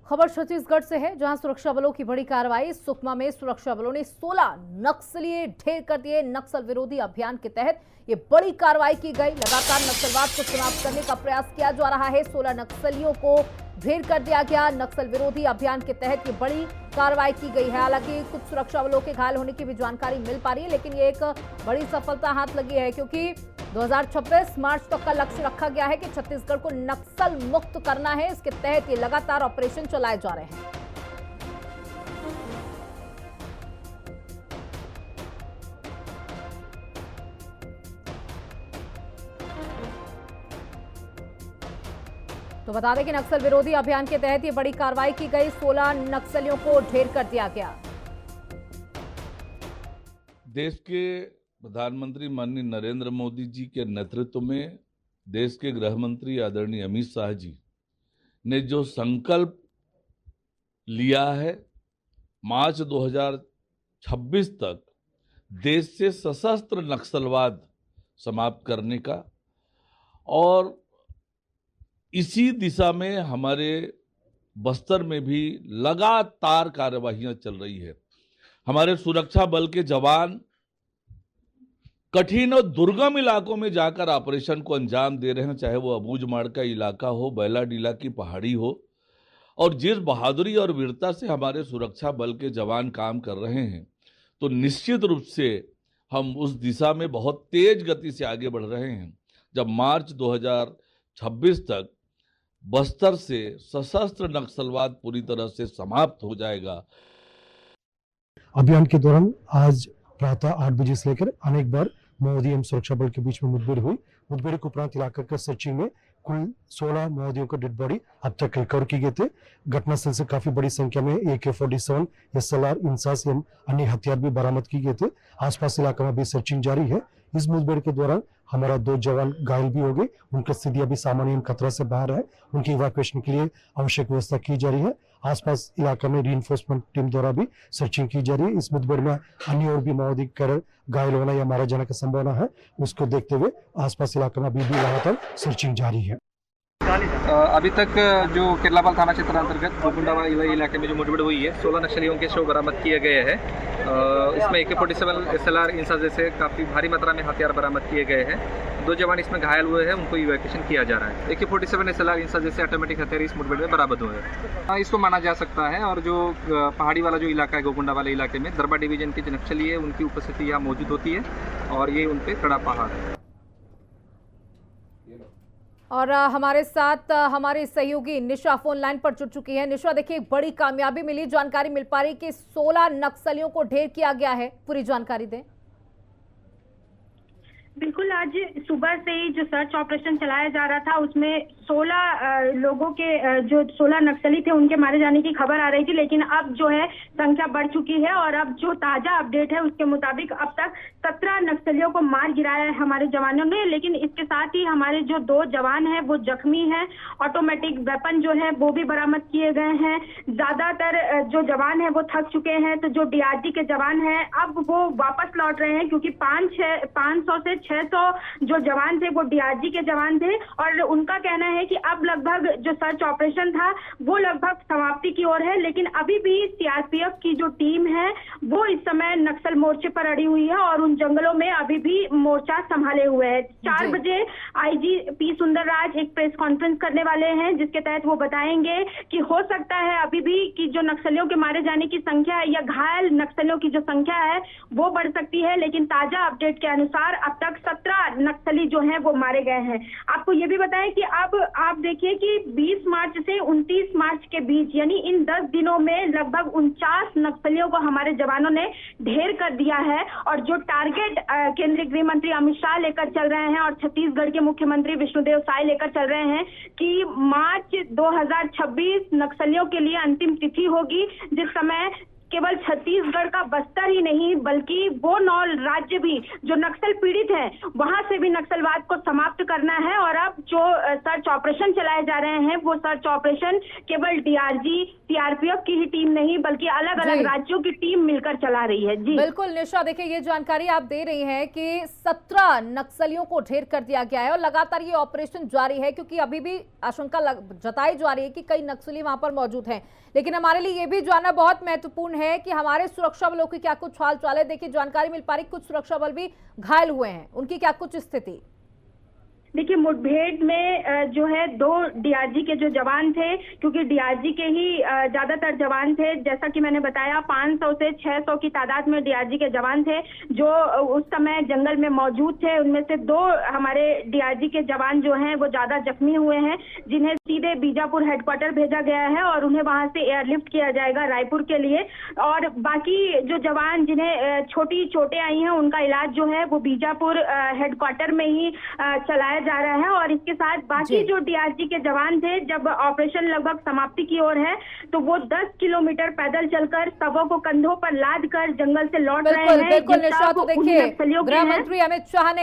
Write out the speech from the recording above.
खबर छत्तीसगढ़ से है, जहां सुरक्षा बलों की बड़ी कार्रवाई। सुकमा में सुरक्षा बलों ने 16 नक्सली ढेर कर दिए। नक्सल विरोधी अभियान के तहत ये बड़ी कार्रवाई की गई। लगातार नक्सलवाद को समाप्त करने का प्रयास किया जा रहा है। 16 नक्सलियों को ढेर कर दिया गया। नक्सल विरोधी अभियान के तहत ये बड़ी कार्रवाई की गई है। हालांकि कुछ सुरक्षा बलों के घायल होने की भी जानकारी मिल पा रही है, लेकिन ये एक बड़ी सफलता हाथ लगी है, क्योंकि 2026 मार्च तक का लक्ष्य रखा गया है कि छत्तीसगढ़ को नक्सल मुक्त करना है। इसके तहत ये लगातार ऑपरेशन चलाए जा रहे हैं। तो बता दें कि नक्सल विरोधी अभियान के तहत ये बड़ी कार्रवाई की गई। 16 नक्सलियों को ढेर कर दिया गया। देश के प्रधानमंत्री माननीय नरेंद्र मोदी जी के नेतृत्व में देश के गृह मंत्री आदरणीय अमित शाह जी ने जो संकल्प लिया है, मार्च 2026 तक देश से सशस्त्र नक्सलवाद समाप्त करने का, और इसी दिशा में हमारे बस्तर में भी लगातार कार्यवाहियां चल रही है। हमारे सुरक्षा बल के जवान कठिन और दुर्गम इलाकों में जाकर ऑपरेशन को अंजाम दे रहे हैं, चाहे वो अबूझमाड़ का इलाका हो, बैलाडीला की पहाड़ी हो। और जिस बहादुरी और वीरता से हमारे सुरक्षा बल के जवान काम कर रहे हैं, तो निश्चित रूप से हम उस दिशा में बहुत तेज गति से आगे बढ़ रहे हैं। जब मार्च 2026 तक बस्तर से सशस्त्र नक्सलवाद पूरी तरह से समाप्त हो जाएगा। अभियान के दौरान आज प्रातः 8 बजे से लेकर अनेक बार माओवादी एवं सुरक्षा बल के बीच में मुठभेड़ हुई। मुठभेड़ के उपरांत इलाका का सर्चिंग में कुल 16 माओवादियों का डेड बॉडी अब तक रिकवर की गए थे। घटनास्थल से काफी बड़ी संख्या में AK-47, SLR, इंसास एवं अन्य हथियार भी बरामद किए गए थे। आसपास इलाका में भी सर्चिंग जारी है। इस मुठभेड़ के दौरान हमारा 2 जवान घायल भी हो गए। उनकी स्थिति अभी सामान्य खतरा से बाहर है। उनकी इवैक्यूएशन के लिए आवश्यक व्यवस्था की जा रही है। आसपास इलाका में रीइंफोर्समेंट टीम द्वारा भी सर्चिंग की जा रही है। इस मुठभेड़ में अन्य और भी माओवादी घायल होना या मारा जाने की संभावना है। उसको देखते हुए आसपास इलाके में अभी भी लगातार सर्चिंग जारी है। अभी तक जो केरलापाल थाना क्षेत्र अंतर्गत गोकुंडावाला इलाके में जो मुठभेड़ हुई है, 16 नक्सलियों के शव बरामद किए गए हैं। इसमें AK-47, SLR, इंसास जैसे काफ़ी भारी मात्रा में हथियार बरामद किए गए हैं। 2 जवान इसमें घायल हुए हैं, उनको इवैक्यूएशन किया जा रहा है। AK-47, SLR, इंसास जैसे ऑटोमेटिक हथियार इस मुठभेड़ में बरामद हुए हैं। इसको माना जा सकता है। और जो पहाड़ी वाला जो इलाका है गोकुंडा वाले इलाके में दरबा डिवीजन के जो नक्सली है, उनकी उपस्थिति यहाँ मौजूद होती है और ये उन पर कड़ा पहाड़ है। और हमारे साथ हमारी सहयोगी निशा फोन लाइन पर जुड़ चुकी है। निशा, देखिए बड़ी कामयाबी मिली, जानकारी मिल पा रही कि 16 नक्सलियों को ढेर किया गया है। पूरी जानकारी दें। बिल्कुल, आज सुबह से ही जो सर्च ऑपरेशन चलाया जा रहा था, उसमें 16 लोगों के जो 16 नक्सली थे उनके मारे जाने की खबर आ रही थी, लेकिन अब जो है संख्या बढ़ चुकी है। और अब जो ताजा अपडेट है उसके मुताबिक अब तक 17 नक्सलियों को मार गिराया है हमारे जवानों ने। लेकिन इसके साथ ही हमारे जो 2 जवान हैं वो जख्मी हैं। ऑटोमेटिक वेपन जो है वो भी बरामद किए गए हैं। ज्यादातर जो जवान है वो थक चुके हैं, तो जो DRG के जवान हैं अब वो वापस लौट रहे हैं, क्योंकि 500 से 600 जो जवान थे वो DRG के जवान थे। और उनका कहना है कि अब लगभग जो सर्च ऑपरेशन था वो लगभग समाप्ति की ओर है। लेकिन अभी भी CRPF की जो टीम है वो इस समय नक्सल मोर्चे पर अड़ी हुई है और उन जंगलों में अभी भी मोर्चा संभाले हुए है। 4 बजे IG P सुंदरराज एक प्रेस कॉन्फ्रेंस करने वाले हैं, जिसके तहत वो बताएंगे कि हो सकता है अभी भी कि जो नक्सलियों के मारे जाने की संख्या है या घायल नक्सलियों की जो संख्या है वो बढ़ सकती है। लेकिन ताजा अपडेट के अनुसार अब तक 17 नक्सली जो हैं वो मारे गए हैं। आपको ये भी बताएं कि अब आप देखिए कि 20 मार्च से 29 मार्च के बीच, यानी इन 10 दिनों में लगभग 49 नक्सलियों को हमारे जवानों ने ढेर कर दिया है। और जो टारगेट केंद्रीय गृह मंत्री अमित शाह लेकर चल रहे हैं और छत्तीसगढ़ के मुख्यमंत्री विष्णुदेव साय लेकर चल रहे हैं कि मार्च 2026 नक्सलियों के लिए अंतिम तिथि होगी, जिस समय केवल छत्तीसगढ़ का बस्तर ही नहीं बल्कि वो 9 राज्य भी जो नक्सल पीड़ित हैं वहां से भी नक्सलवाद को समाप्त करना है। और अब जो सर्च ऑपरेशन चलाए जा रहे हैं वो सर्च ऑपरेशन केवल डीआरजी, सीआरपीएफ की ही टीम नहीं बल्कि अलग अलग राज्यों की टीम मिलकर चला रही है। जी बिल्कुल निशा, देखिए ये जानकारी आप दे रही हैं कि 17 नक्सलियों को ढेर कर दिया गया है और लगातार ये ऑपरेशन जारी है, क्योंकि अभी भी आशंका जताई जा रही है कि कई नक्सली वहां पर मौजूद हैं। लेकिन हमारे लिए ये भी जानना बहुत महत्वपूर्ण है कि हमारे सुरक्षा बलों की क्या कुछ हाल चाल है। देखिए जानकारी मिल पा रही, कुछ सुरक्षा बल भी घायल हुए हैं, उनकी क्या कुछ स्थिति? देखिए मुठभेड़ में जो है 2 डीआरजी के जो जवान थे, क्योंकि डीआरजी के ही ज्यादातर जवान थे, जैसा कि मैंने बताया 500 से 600 की तादाद में डीआरजी के जवान थे जो उस समय जंगल में मौजूद थे। उनमें से 2 हमारे डीआरजी के जवान जो हैं वो ज्यादा जख्मी हुए हैं, जिन्हें सीधे बीजापुर हेडक्वार्टर भेजा गया है और उन्हें वहां से एयरलिफ्ट किया जाएगा रायपुर के लिए। और बाकी जो जवान जिन्हें छोटी चोटें आई हैं उनका इलाज जो है वो बीजापुर हेडक्वार्टर में ही चलाया जा रहा है। और इसके साथ बाकी जो डीआरजी के जवान थे, जब ऑपरेशन लगभग समाप्ति की ओर है तो वो 10 किलोमीटर पैदल चलकर शवों को कंधों पर लाद कर जंगल से लौट रहे हैं। बिल्कुल निशा, तो देखिए गृह मंत्री अमित शाह ने